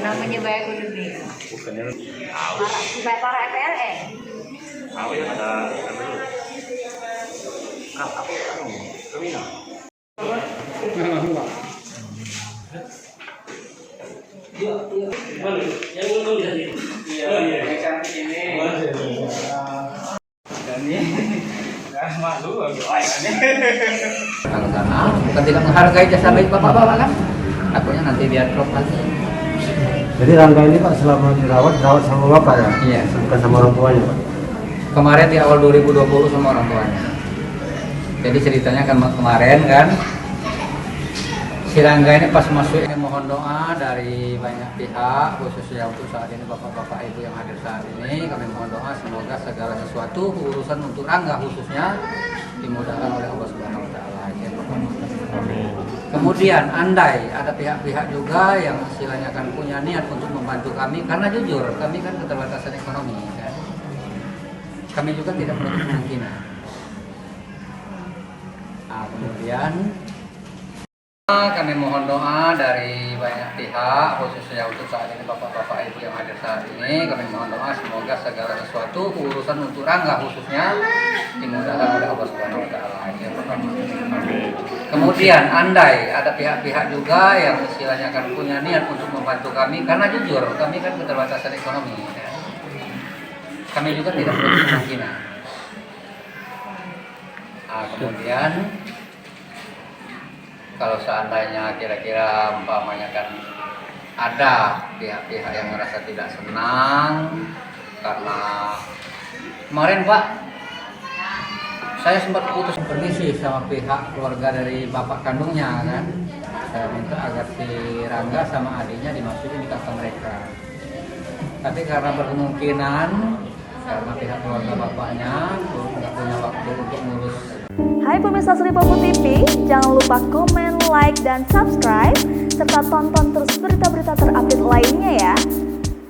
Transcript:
namanya Bayak Kududi. Bukannya Para EPLE. tahu ya ada dulu. Apa Kemina? Yang ngomong dari yang cantik ini. Dan ini malu lagi. Kalau sana bukan tidak menghargai jasa baik bapak-bapak kan, takutnya nanti dia drop lagi. Jadi Rangga ini Pak selama dirawat sama Bapak ya? Iya. Bukan sama orang tuanya Pak? Kemarin di awal 2020 sama orang tuanya. Jadi ceritanya kan kemarin kan, si Rangga ini pas masuk ini mohon doa dari banyak pihak, khususnya untuk saat ini bapak-bapak ibu yang hadir saat ini, kami mohon doa semoga segala sesuatu urusan untuk Rangga khususnya dimudahkan oleh Allah Subhanahu Wa Taala. Kemudian andai ada pihak-pihak juga yang istilahnya kan punya niat untuk membantu kami, karena jujur kami kan keterbatasan ekonomi kan, kami juga tidak menutup kemungkinan. Nah, kemudian kami mohon doa dari banyak pihak, khususnya untuk saat ini bapak-bapak ibu yang hadir saat ini, kami mohon doa semoga segala sesuatu urusan untuk Rangga khususnya dimudahkan oleh Allah Subhanahu Wa Taala. Kemudian andai ada pihak-pihak juga yang istilahnya kan punya niat untuk membantu kami, karena jujur kami kan keterbatasan ekonomi kan, kami juga tidak menutup kemungkinan. Nah, kemudian kalau seandainya kira-kira umpamanya kan ada pihak-pihak yang merasa tidak senang karena kemarin Pak, saya sempat putus permisi sama pihak keluarga dari bapak kandungnya kan, saya minta agar si Rangga sama adiknya dimasukin di kakak mereka, tapi karena berkemungkinan karena pihak keluarga bapaknya nggak punya waktu untuk ngurus. Hai pemirsa Sri Popo TV, jangan lupa komen, like, dan subscribe, serta tonton terus berita-berita terupdate lainnya ya.